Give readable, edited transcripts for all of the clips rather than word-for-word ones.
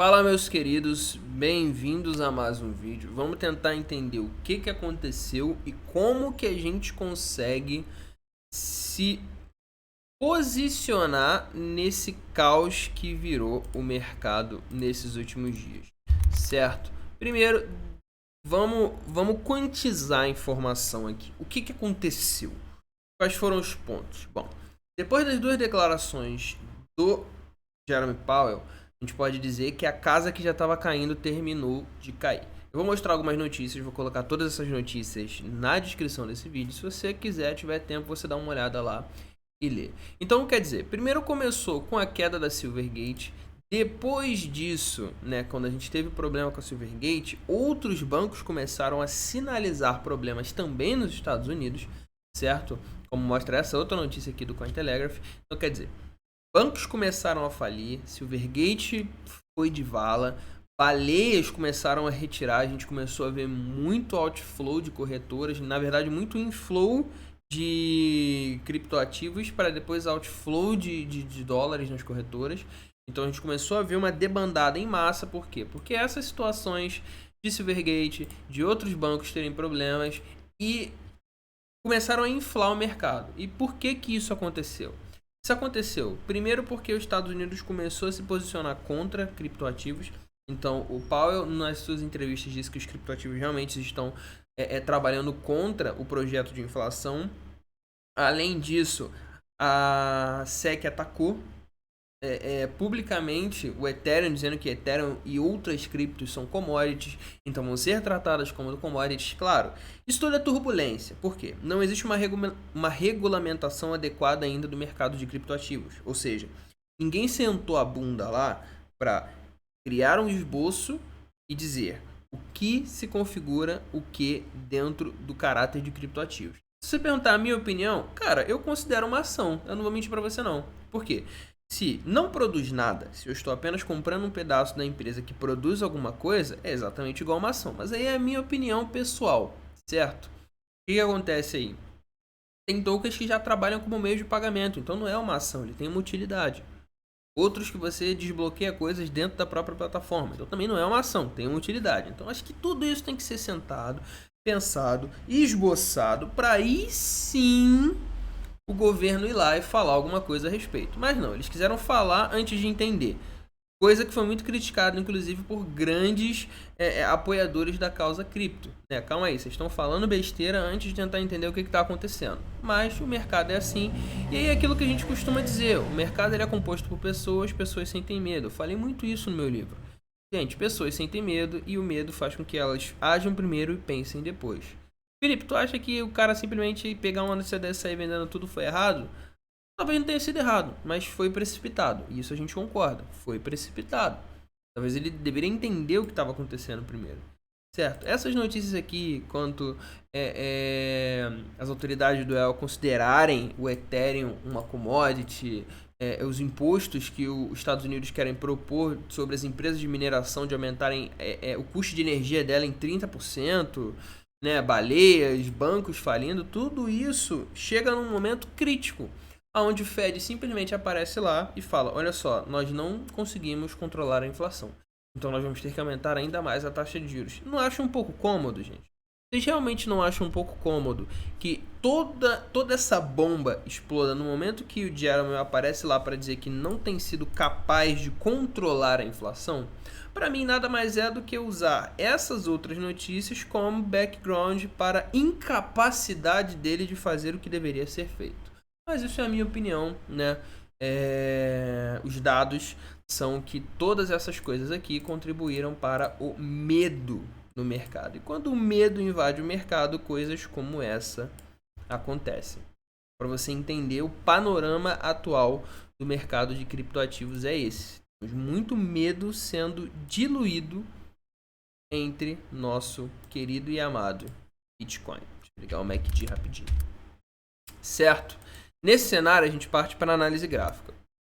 Fala, meus queridos, bem-vindos a mais um vídeo. Vamos tentar entender o que aconteceu e como que a gente consegue se posicionar nesse caos que virou o mercado nesses últimos dias, certo? Primeiro, vamos quantizar a informação aqui. O que aconteceu? Quais foram os pontos? Bom, depois das duas declarações do Jerome Powell, a gente pode dizer que a casa que já estava caindo terminou de cair. Eu vou mostrar algumas notícias, vou colocar todas essas notícias na descrição desse vídeo. Se você quiser, tiver tempo, você dá uma olhada lá e ler. Então, quer dizer, primeiro começou com a queda da Silvergate. Depois disso, né, quando a gente teve problema com a Silvergate, outros bancos começaram a sinalizar problemas também nos Estados Unidos, certo? Como mostra essa outra notícia aqui do Cointelegraph. Então, quer dizer, bancos começaram a falir, Silvergate foi de vala, baleias começaram a retirar, a gente começou a ver muito outflow de corretoras, na verdade muito inflow de criptoativos para depois outflow de dólares nas corretoras. Então a gente começou a ver uma debandada em massa, por quê? Porque essas situações de Silvergate, de outros bancos terem problemas e começaram a inflar o mercado. E por que isso aconteceu? Isso aconteceu, primeiro porque os Estados Unidos começou a se posicionar contra criptoativos. Então, o Powell, nas suas entrevistas, disse que os criptoativos realmente estão trabalhando contra o projeto de inflação. Além disso, a SEC atacou publicamente o Ethereum, dizendo que Ethereum e outras criptos são commodities, então vão ser tratadas como commodities. Claro, isso tudo é turbulência. Por quê? Não existe uma regulamentação adequada ainda do mercado de criptoativos. Ou seja, ninguém sentou a bunda lá para criar um esboço e dizer o que se configura o que dentro do caráter de criptoativos. Se você perguntar a minha opinião, cara, eu considero uma ação. Eu não vou mentir para você não. Por quê? Se não produz nada, se eu estou apenas comprando um pedaço da empresa que produz alguma coisa, é exatamente igual a uma ação. Mas aí é a minha opinião pessoal, certo? O que acontece aí? Tem tokens que já trabalham como meio de pagamento, então não é uma ação, ele tem uma utilidade. Outros que você desbloqueia coisas dentro da própria plataforma, então também não é uma ação, tem uma utilidade. Então acho que tudo isso tem que ser sentado, pensado, esboçado, para aí sim o governo ir lá e falar alguma coisa a respeito. Mas não, eles quiseram falar antes de entender. Coisa que foi muito criticada, inclusive, por grandes apoiadores da causa cripto. Calma aí, vocês estão falando besteira antes de tentar entender o que está acontecendo. Mas o mercado é assim. E aí é aquilo que a gente costuma dizer. O mercado ele é composto por pessoas, pessoas sentem medo. Eu falei muito isso no meu livro. Gente, pessoas sentem medo e o medo faz com que elas ajam primeiro e pensem depois. Felipe, tu acha que o cara simplesmente pegar uma notícia dessa aí vendendo tudo foi errado? Talvez não tenha sido errado, mas foi precipitado. E isso a gente concorda. Foi precipitado. Talvez ele deveria entender o que estava acontecendo primeiro. Certo? Essas notícias aqui, quanto as autoridades do EL considerarem o Ethereum uma commodity, os impostos que os Estados Unidos querem propor sobre as empresas de mineração de aumentarem o custo de energia dela em 30%, né, baleias, bancos falindo, tudo isso chega num momento crítico, onde o Fed simplesmente aparece lá e fala, olha só, nós não conseguimos controlar a inflação, então nós vamos ter que aumentar ainda mais a taxa de juros. Não acha um pouco cômodo, gente? Vocês realmente não acham um pouco cômodo que toda essa bomba exploda no momento que o Jerome aparece lá para dizer que não tem sido capaz de controlar a inflação? Para mim, nada mais é do que usar essas outras notícias como background para a incapacidade dele de fazer o que deveria ser feito. Mas isso é a minha opinião, né? Os dados são que todas essas coisas aqui contribuíram para o medo no mercado. E quando o medo invade o mercado, coisas como essa acontecem. Para você entender, o panorama atual do mercado de criptoativos é esse. Temos muito medo sendo diluído entre nosso querido e amado Bitcoin. Deixa eu ligar o MACD rapidinho. Certo? Nesse cenário, a gente parte para a análise gráfica.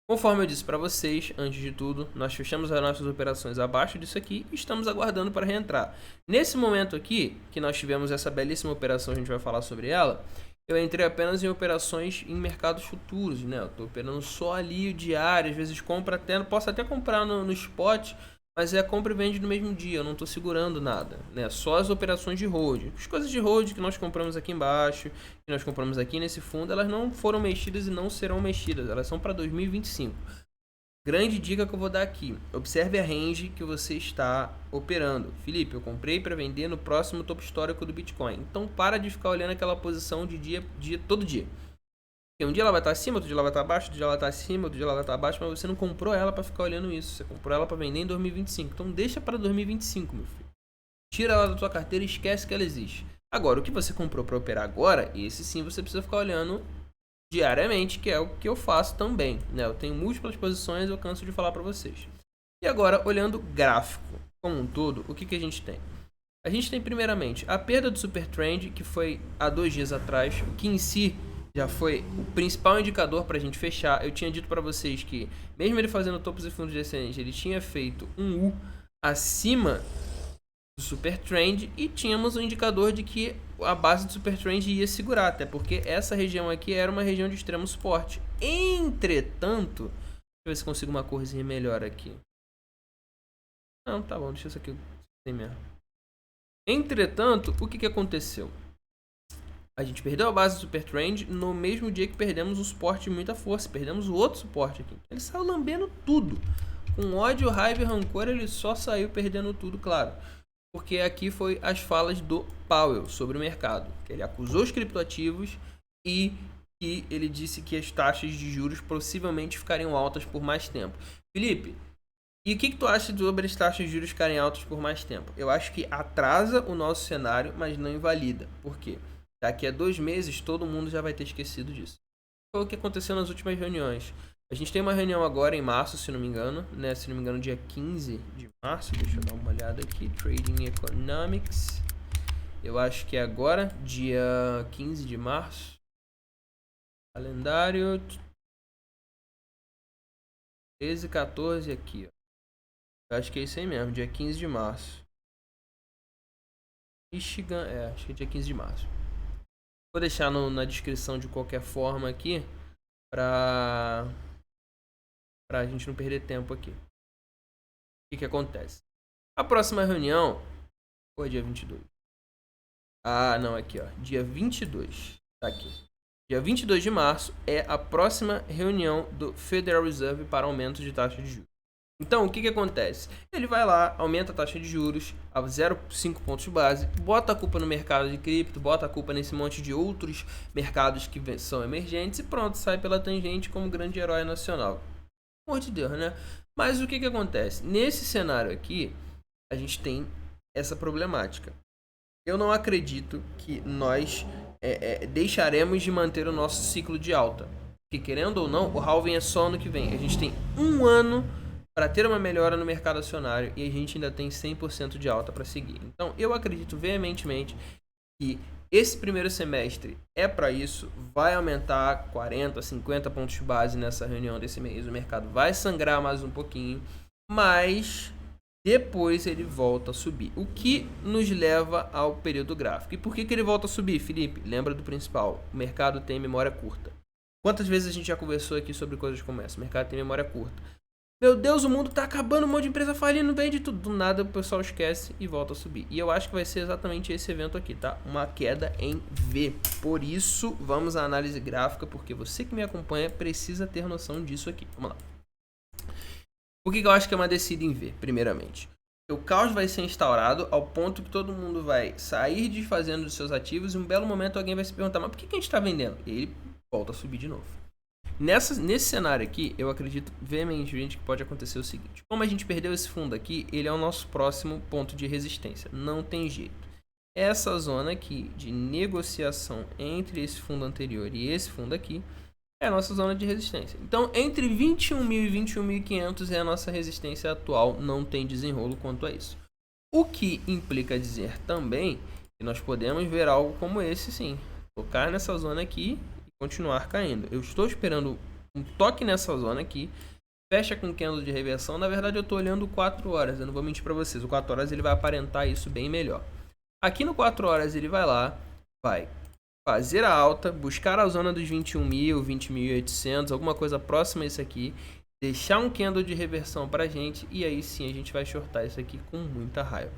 Conforme eu disse para vocês, antes de tudo, nós fechamos as nossas operações abaixo disso aqui e estamos aguardando para reentrar. Nesse momento aqui, que nós tivemos essa belíssima operação, a gente vai falar sobre ela, eu entrei apenas em operações em mercados futuros, né? Eu estou operando só ali o diário, às vezes posso até comprar no spot, mas é a compra e vende no mesmo dia, eu não estou segurando nada, né? Só as operações de hold. As coisas de hold que nós compramos aqui embaixo, que nós compramos aqui nesse fundo, elas não foram mexidas e não serão mexidas, elas são para 2025. Grande dica que eu vou dar aqui, observe a range que você está operando. Felipe, eu comprei para vender no próximo topo histórico do Bitcoin, então para de ficar olhando aquela posição de dia todo dia. Porque um dia ela vai estar acima, outro dia ela vai estar abaixo, outro dia ela vai estar acima, outro dia ela vai estar abaixo, mas você não comprou ela para ficar olhando isso. Você comprou ela para vender em 2025. Então deixa para 2025, meu filho. Tira ela da tua carteira e esquece que ela existe. Agora, o que você comprou para operar agora, esse sim você precisa ficar olhando diariamente, que é o que eu faço também, né? Eu tenho múltiplas posições, eu canso de falar para vocês. E agora, olhando gráfico como um todo, o que a gente tem? A gente tem primeiramente a perda do Super Trend, que foi há 2 dias atrás, o que em si já foi o principal indicador para a gente fechar. Eu tinha dito para vocês que, mesmo ele fazendo topos e fundos descendentes, ele tinha feito um U acima do Super Trend e tínhamos um indicador de que a base do Super Trend ia segurar, até porque essa região aqui era uma região de extremo suporte. Entretanto, deixa eu ver se consigo uma corzinha melhor aqui. Não, tá bom, deixa isso aqui assim mesmo. Entretanto, o que aconteceu? A gente perdeu a base do Super Trend no mesmo dia que perdemos o suporte de muita força. Perdemos o outro suporte aqui. Ele saiu lambendo tudo. Com ódio, raiva e rancor, ele só saiu perdendo tudo, claro. Porque aqui foi as falas do Powell sobre o mercado. Que ele acusou os criptoativos e que ele disse que as taxas de juros possivelmente ficariam altas por mais tempo. Felipe, e o que tu acha sobre as taxas de juros ficarem altas por mais tempo? Eu acho que atrasa o nosso cenário, mas não invalida. Por quê? Daqui a 2 meses, todo mundo já vai ter esquecido disso. Foi o que aconteceu nas últimas reuniões. A gente tem uma reunião agora em março, se não me engano, né? Se não me engano, dia 15 de março. Deixa eu dar uma olhada aqui. Trading Economics. Eu acho que é agora, dia 15 de março. Calendário. 13, 14 aqui, ó. Eu acho que é isso aí mesmo, dia 15 de março. Michigan, acho que é dia 15 de março. Vou deixar na descrição de qualquer forma aqui, pra gente não perder tempo aqui. O que acontece? A próxima reunião, ou é dia 22? Ah, não, aqui ó, dia 22, tá aqui. Dia 22 de março é a próxima reunião do Federal Reserve para aumento de taxa de juros. Então, o que acontece? Ele vai lá, aumenta a taxa de juros a 0,5 pontos base, bota a culpa no mercado de cripto, bota a culpa nesse monte de outros mercados que são emergentes e pronto, sai pela tangente como grande herói nacional. Pelo amor de Deus, né? Mas o que acontece? Nesse cenário aqui, a gente tem essa problemática. Eu não acredito que nós deixaremos de manter o nosso ciclo de alta. Porque querendo ou não, o halving é só ano que vem. A gente tem 1 ano para ter uma melhora no mercado acionário e a gente ainda tem 100% de alta para seguir. Então, eu acredito veementemente que esse primeiro semestre é para isso, vai aumentar 40, 50 pontos base nessa reunião desse mês, o mercado vai sangrar mais um pouquinho, mas depois ele volta a subir, o que nos leva ao período gráfico. E por que ele volta a subir, Felipe? Lembra do principal, o mercado tem memória curta. Quantas vezes a gente já conversou aqui sobre coisas como essa? O mercado tem memória curta. Meu Deus, o mundo tá acabando, um monte de empresa falindo, vende tudo. Do nada o pessoal esquece e volta a subir. E eu acho que vai ser exatamente esse evento aqui, tá? Uma queda em V. Por isso, vamos à análise gráfica, porque você que me acompanha precisa ter noção disso aqui. Vamos lá. Por que eu acho que é uma descida em V, primeiramente? O caos vai ser instaurado ao ponto que todo mundo vai sair desfazendo dos seus ativos e em um belo momento alguém vai se perguntar, mas por que a gente tá vendendo? E ele volta a subir de novo. Nesse cenário aqui, eu acredito veementemente que pode acontecer o seguinte. Como a gente perdeu esse fundo aqui, ele é o nosso próximo ponto de resistência. Não tem jeito. Essa zona aqui de negociação entre esse fundo anterior e esse fundo aqui é a nossa zona de resistência. Então, entre 21.000 e 21.500 é a nossa resistência atual. Não tem desenrolo quanto a isso. O que implica dizer também que nós podemos ver algo como esse, sim. Tocar nessa zona aqui continuar caindo. Eu estou esperando um toque nessa zona aqui, fecha com candle de reversão. Na verdade eu estou olhando 4 horas, eu não vou mentir para vocês, o 4 horas ele vai aparentar isso bem melhor. Aqui no 4 horas ele vai lá, vai fazer a alta, buscar a zona dos 21.000, 20.800, alguma coisa próxima a isso aqui, deixar um candle de reversão pra gente, e aí sim a gente vai shortar isso aqui com muita raiva.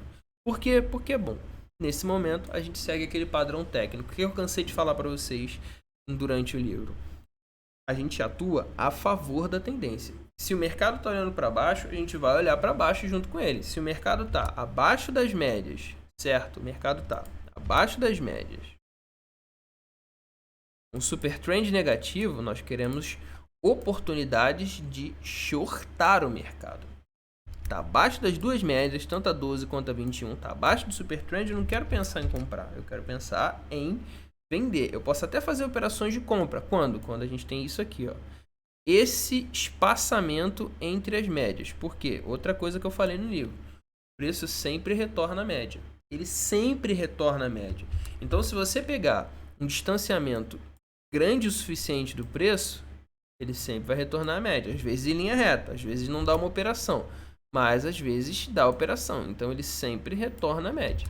Por quê? Porque é bom. Nesse momento a gente segue aquele padrão técnico que eu cansei de falar para vocês durante o livro. A gente atua a favor da tendência. Se o mercado está olhando para baixo, a gente vai olhar para baixo junto com ele. Se o mercado está abaixo das médias, certo? O mercado está abaixo das médias. Um super trend negativo, nós queremos oportunidades de shortar o mercado. Está abaixo das duas médias, tanto a 12 quanto a 21. Está abaixo do super trend, eu não quero pensar em comprar. Eu quero pensar em vender. Eu posso até fazer operações de compra. Quando? Quando a gente tem isso aqui, ó. Esse espaçamento entre as médias. Por quê? Outra coisa que eu falei no livro. O preço sempre retorna à média. Ele sempre retorna à média. Então, se você pegar um distanciamento grande o suficiente do preço, ele sempre vai retornar à média. Às vezes em linha reta, às vezes não dá uma operação, mas às vezes dá operação. Então, ele sempre retorna à média.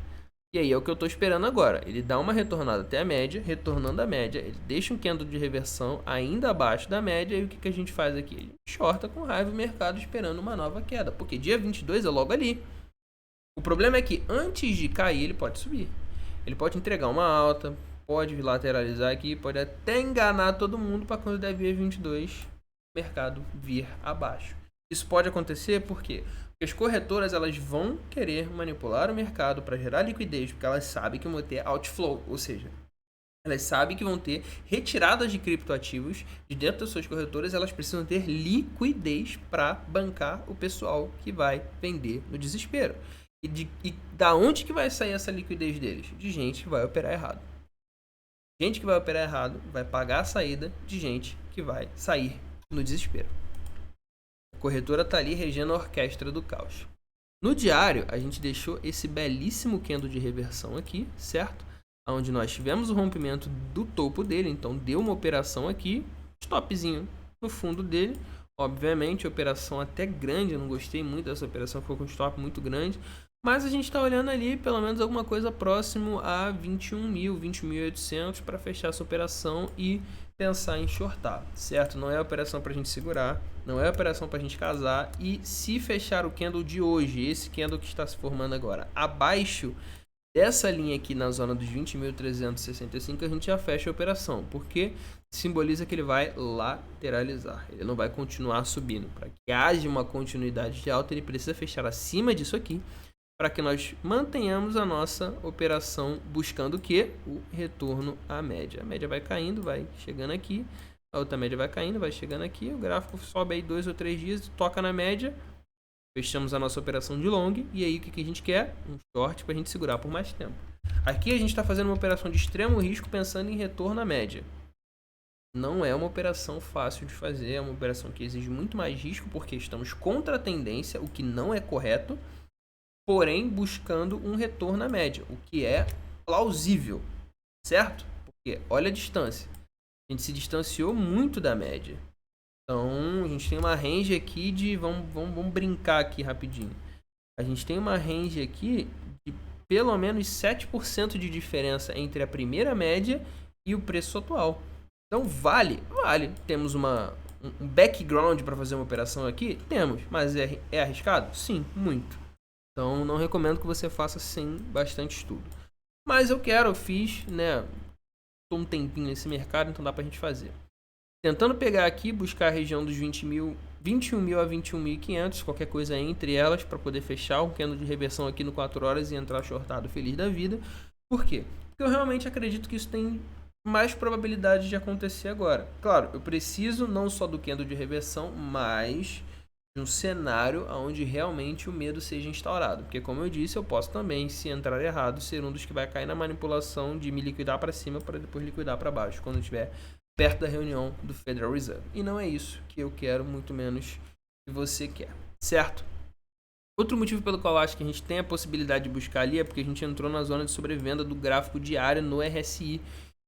E aí é o que eu estou esperando agora. Ele dá uma retornada até a média, retornando a média, ele deixa um candle de reversão ainda abaixo da média, e o que a gente faz aqui? Ele shorta com raiva o mercado esperando uma nova queda, porque dia 22 é logo ali. O problema é que antes de cair ele pode subir. Ele pode entregar uma alta, pode lateralizar aqui, pode até enganar todo mundo para quando der dia 22 o mercado vir abaixo. Isso pode acontecer por quê? Porque as corretoras elas vão querer manipular o mercado para gerar liquidez, porque elas sabem que vão ter outflow, ou seja, elas sabem que vão ter retiradas de criptoativos de dentro das suas corretoras, elas precisam ter liquidez para bancar o pessoal que vai vender no desespero. E da onde que vai sair essa liquidez deles? De gente que vai operar errado. Gente que vai operar errado vai pagar a saída de gente que vai sair no desespero. A corretora está ali regendo a orquestra do caos. No diário, a gente deixou esse belíssimo candle de reversão aqui, certo? Onde nós tivemos o rompimento do topo dele, então deu uma operação aqui, stopzinho no fundo dele. Obviamente, operação até grande, eu não gostei muito dessa operação, ficou com um stop muito grande. Mas a gente está olhando ali pelo menos alguma coisa próximo a 21.000, 20.800 para fechar essa operação e pensar em shortar, certo? Não é operação para a gente segurar, não é operação para a gente casar. E se fechar o candle de hoje, esse candle que está se formando agora, abaixo dessa linha aqui na zona dos 20.365, a gente já fecha a operação, porque simboliza que ele vai lateralizar, ele não vai continuar subindo. Para que haja uma continuidade de alta, ele precisa fechar acima disso aqui, para que nós mantenhamos a nossa operação buscando o quê? O retorno à média. A média vai caindo, vai chegando aqui, a outra média vai caindo, vai chegando aqui, o gráfico sobe aí 2 ou 3 dias, toca na média, fechamos a nossa operação de long, e aí o que a gente quer? Um short para a gente segurar por mais tempo. Aqui a gente está fazendo uma operação de extremo risco pensando em retorno à média. Não é uma operação fácil de fazer, é uma operação que exige muito mais risco, porque estamos contra a tendência, o que não é correto, porém buscando um retorno à média, o que é plausível, certo? Porque olha a distância, a gente se distanciou muito da média, então a gente tem uma range aqui de, vamos brincar aqui rapidinho, a gente tem uma range aqui de pelo menos 7% de diferença entre a primeira média e o preço atual. Então vale, temos um background para fazer uma operação aqui? Temos, mas é arriscado? Sim, muito. Então, não recomendo que você faça sem bastante estudo. Mas eu fiz, né? Estou um tempinho nesse mercado, então dá pra gente fazer. Tentando pegar aqui, buscar a região dos 21.000 a 21.500, qualquer coisa entre elas, para poder fechar um candle de reversão aqui no 4 horas e entrar shortado feliz da vida. Por quê? Porque eu realmente acredito que isso tem mais probabilidade de acontecer agora. Claro, eu preciso não só do candle de reversão, mas de um cenário onde realmente o medo seja instaurado. Porque, como eu disse, eu posso também, se entrar errado, ser um dos que vai cair na manipulação de me liquidar para cima para depois liquidar para baixo, quando eu estiver perto da reunião do Federal Reserve. E não é isso que eu quero, muito menos que você quer, certo? Outro motivo pelo qual eu acho que a gente tem a possibilidade de buscar ali é porque a gente entrou na zona de sobrevenda do gráfico diário no RSI.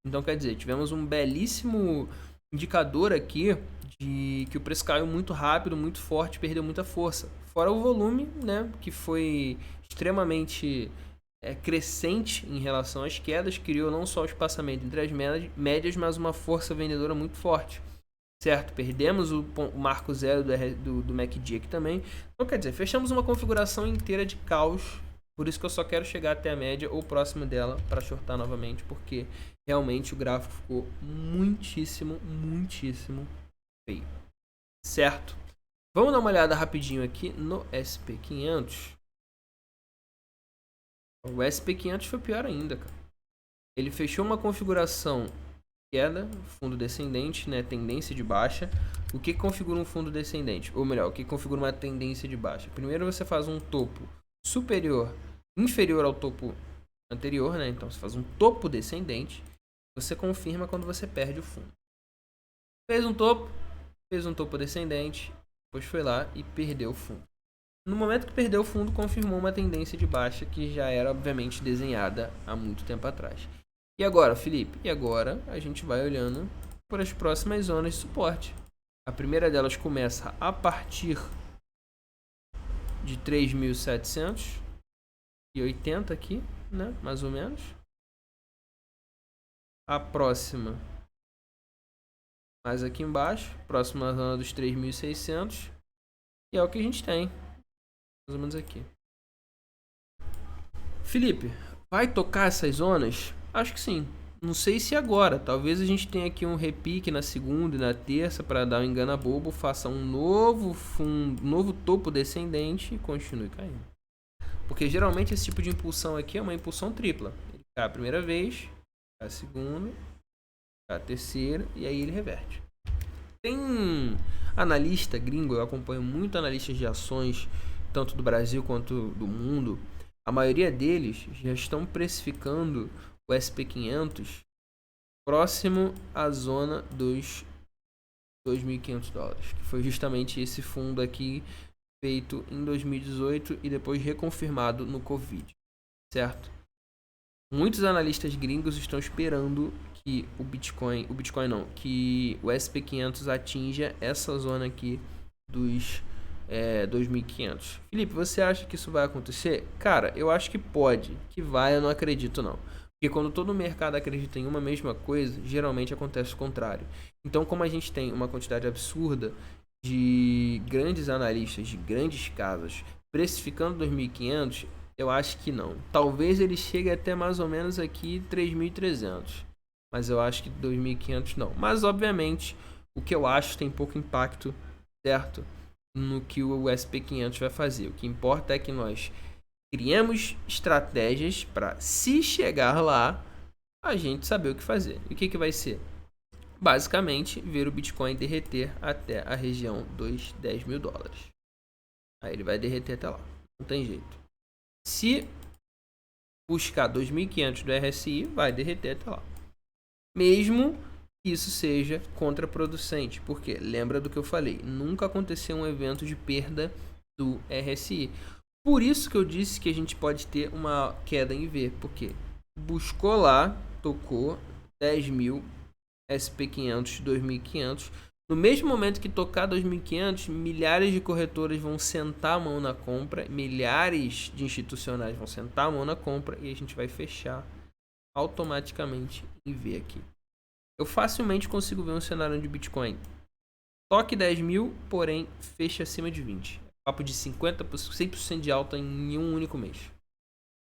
Então, quer dizer, tivemos um belíssimo indicador aqui de que o preço caiu muito rápido, muito forte, perdeu muita força. Fora o volume, né, que foi extremamente crescente em relação às quedas, criou não só o espaçamento entre as médias, mas uma força vendedora muito forte. certo? Perdemos o marco zero do MACD aqui também. Então, quer dizer, fechamos uma configuração inteira de caos. Por isso que eu só quero chegar até a média ou próximo dela para shortar novamente, porque realmente o gráfico ficou muitíssimo feio, certo? Vamos dar uma olhada rapidinho aqui no SP500. O SP500 foi pior ainda, cara. Ele fechou uma configuração queda, fundo descendente, né, tendência de baixa. O que configura um fundo descendente? Ou melhor, o que configura uma tendência de baixa? Primeiro você faz um topo inferior ao topo anterior, né? Então você faz um topo descendente. Você confirma quando você perde o fundo. Fez um topo descendente, depois foi lá e perdeu o fundo. No momento que perdeu o fundo, confirmou uma tendência de baixa que já era, obviamente, desenhada há muito tempo atrás. E agora, Felipe? E agora a gente vai olhando para as próximas zonas de suporte. A primeira delas começa a partir de 3.780 aqui, né? Mais ou menos. A próxima, mais aqui embaixo, próxima zona dos 3.600. E é o que a gente tem, mais ou menos aqui. Felipe, vai tocar essas zonas? Acho que sim. Não sei se agora. Talvez a gente tenha aqui um repique na segunda e na terça para dar um engana bobo, faça um novo topo descendente e continue caindo. Porque geralmente esse tipo de impulsão aqui é uma impulsão tripla. Ele cai a primeira vez, cai a segunda, cai a terceira e aí ele reverte. Tem analista gringo, eu acompanho muito analistas de ações, tanto do Brasil quanto do mundo. A maioria deles já estão precificando o SP500 próximo à zona dos $2.500, que foi justamente esse fundo aqui feito em 2018 e depois reconfirmado no Covid, certo? Muitos analistas gringos estão esperando que que o SP500 atinja essa zona aqui dos 2.500. Felipe, você acha que isso vai acontecer? Cara, eu acho que pode, que vai, eu não acredito não. Porque quando todo o mercado acredita em uma mesma coisa, geralmente acontece o contrário. Então, como a gente tem uma quantidade absurda de grandes analistas, de grandes casas, precificando 2.500, eu acho que não. Talvez ele chegue até mais ou menos aqui 3.300. Mas eu acho que 2.500 não. Mas, obviamente, o que eu acho tem pouco impacto, certo? No que o SP500 vai fazer. O que importa é que nós criamos estratégias para, se chegar lá, a gente saber o que fazer. E o que vai ser? Basicamente, ver o Bitcoin derreter até a região dos $10.000. Aí ele vai derreter até lá. Não tem jeito. Se buscar 2.500 do RSI, vai derreter até lá. Mesmo que isso seja contraproducente. Porque, lembra do que eu falei, nunca aconteceu um evento de perda do RSI. Por isso que eu disse que a gente pode ter uma queda em V, porque buscou lá, tocou 10.000, SP500, 2.500. No mesmo momento que tocar 2.500, milhares de corretoras vão sentar a mão na compra, milhares de institucionais vão sentar a mão na compra e a gente vai fechar automaticamente em V aqui. Eu facilmente consigo ver um cenário onde Bitcoin toque 10.000, porém feche acima de 20. Papo de 50%, 100% de alta em um único mês.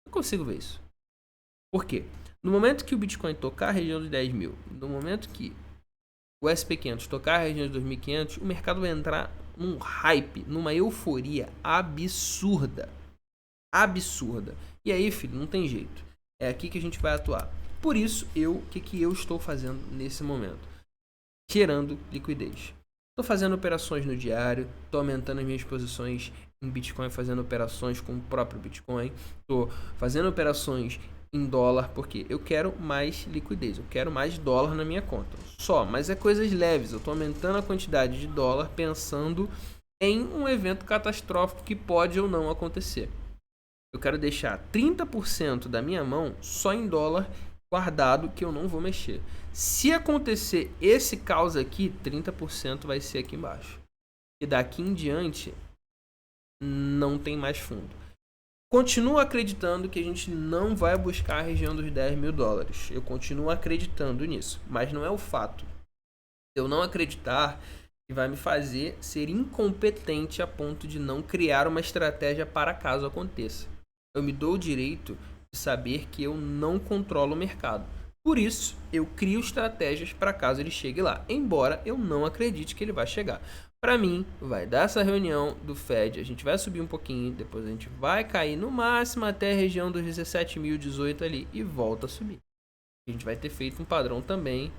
Não consigo ver isso. Por quê? No momento que o Bitcoin tocar a região de 10.000, no momento que o SP500 tocar a região de 2.500, o mercado vai entrar num hype, numa euforia absurda. Absurda. E aí, filho, não tem jeito. É aqui que a gente vai atuar. Por isso, o que eu estou fazendo nesse momento? Gerando liquidez. Estou fazendo operações no diário, estou aumentando as minhas posições em Bitcoin, fazendo operações com o próprio Bitcoin, estou fazendo operações em dólar, porque eu quero mais liquidez, eu quero mais dólar na minha conta. Só, mas é coisas leves, eu estou aumentando a quantidade de dólar pensando em um evento catastrófico que pode ou não acontecer. Eu quero deixar 30% da minha mão só em dólar guardado, que eu não vou mexer. Se acontecer esse caos aqui, 30% vai ser aqui embaixo. E daqui em diante, não tem mais fundo. Continuo acreditando que a gente não vai buscar a região dos $10.000. Eu continuo acreditando nisso. Mas não é o fato de eu não acreditar que vai me fazer ser incompetente a ponto de não criar uma estratégia para caso aconteça. Eu me dou o direito de saber que eu não controlo o mercado. Por isso, eu crio estratégias para caso ele chegue lá, embora eu não acredite que ele vai chegar. Para mim, vai dar essa reunião do Fed, a gente vai subir um pouquinho, depois a gente vai cair no máximo até a região dos 17.018 ali e volta a subir. A gente vai ter feito um padrão também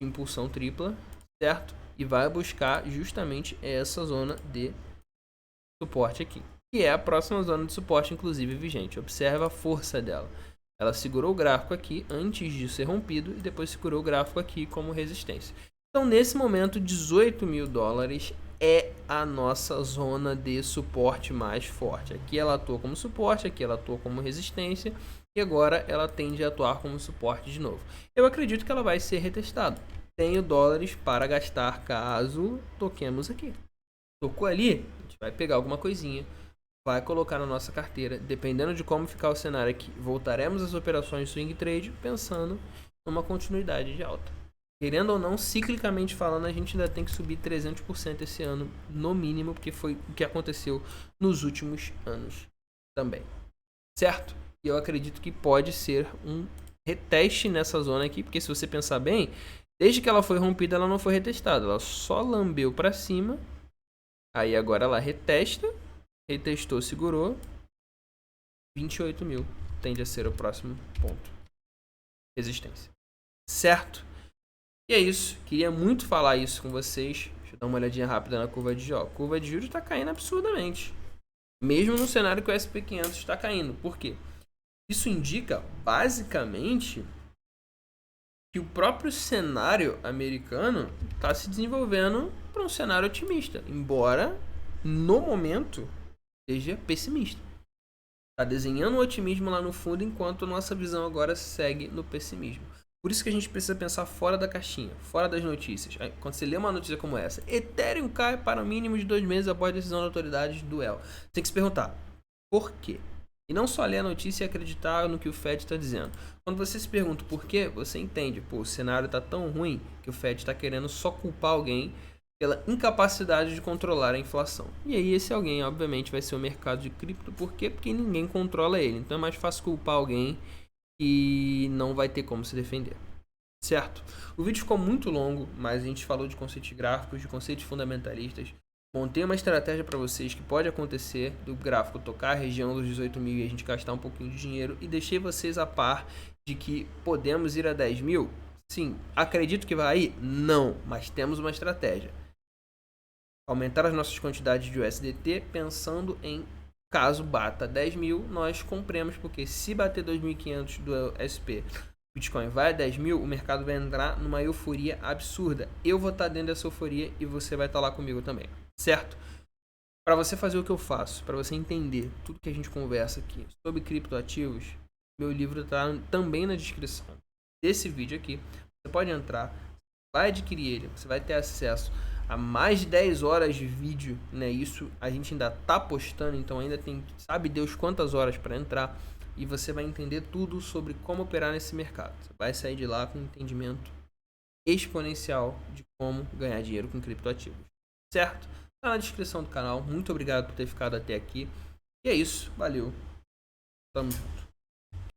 de impulsão tripla, certo? E vai buscar justamente essa zona de suporte aqui, que é a próxima zona de suporte, inclusive vigente. Observa a força dela. Ela segurou o gráfico aqui antes de ser rompido e depois segurou o gráfico aqui como resistência. Então, nesse momento, 18 mil dólares é a nossa zona de suporte mais forte. Aqui ela atua como suporte, aqui ela atua como resistência e agora ela tende a atuar como suporte de novo. Eu acredito que ela vai ser retestada. Tenho dólares para gastar caso toquemos aqui. Tocou ali, a gente vai pegar alguma coisinha, vai colocar na nossa carteira. Dependendo de como ficar o cenário aqui, voltaremos às operações swing trade pensando numa continuidade de alta. Querendo ou não, ciclicamente falando, a gente ainda tem que subir 300% esse ano, no mínimo, porque foi o que aconteceu nos últimos anos também. Certo? E eu acredito que pode ser um reteste nessa zona aqui, porque se você pensar bem, desde que ela foi rompida, ela não foi retestada. Ela só lambeu para cima. Aí agora ela retesta. Retestou, segurou. 28 mil tende a ser o próximo ponto. Resistência. Certo? E é isso. Queria muito falar isso com vocês. Deixa eu dar uma olhadinha rápida na curva de juros. A curva de juros está caindo absurdamente. Mesmo no cenário que o S&P 500 está caindo. Por quê? Isso indica, basicamente, que o próprio cenário americano está se desenvolvendo para um cenário otimista. Embora, no momento, seja pessimista. Está desenhando o otimismo lá no fundo, enquanto nossa visão agora segue no pessimismo. Por isso que a gente precisa pensar fora da caixinha, fora das notícias. Quando você lê uma notícia como essa, Ethereum cai para o mínimo de 2 meses após a decisão da autoridade do El. Você tem que se perguntar, por quê? E não só ler a notícia e acreditar no que o Fed está dizendo. Quando você se pergunta por quê, você entende, pô, o cenário está tão ruim que o Fed está querendo só culpar alguém pela incapacidade de controlar a inflação. E aí esse alguém, obviamente, vai ser o mercado de cripto. Por quê? Porque ninguém controla ele. Então é mais fácil culpar alguém e não vai ter como se defender. Certo? O vídeo ficou muito longo, mas a gente falou de conceitos gráficos, de conceitos fundamentalistas. Montei uma estratégia para vocês que pode acontecer do gráfico tocar a região dos 18 mil e a gente gastar um pouquinho de dinheiro. E deixei vocês a par de que podemos ir a 10 mil. Sim, acredito que vai ir? Não, mas temos uma estratégia. Aumentar as nossas quantidades de USDT pensando em caso bata 10 mil, nós compremos, porque se bater 2.500 do SP, Bitcoin vai a 10 mil, o mercado vai entrar numa euforia absurda. Eu vou estar dentro dessa euforia e você vai estar lá comigo também, certo? Para você fazer o que eu faço, para você entender tudo que a gente conversa aqui sobre criptoativos, meu livro está também na descrição desse vídeo aqui. Você pode entrar, vai adquirir ele, você vai ter acesso a mais de 10 horas de vídeo, né? Isso a gente ainda tá postando, então ainda tem, sabe Deus quantas horas para entrar, e você vai entender tudo sobre como operar nesse mercado. Você vai sair de lá com um entendimento exponencial de como ganhar dinheiro com criptoativos. Certo? Tá na descrição do canal. Muito obrigado por ter ficado até aqui. E é isso. Valeu. Tamo junto.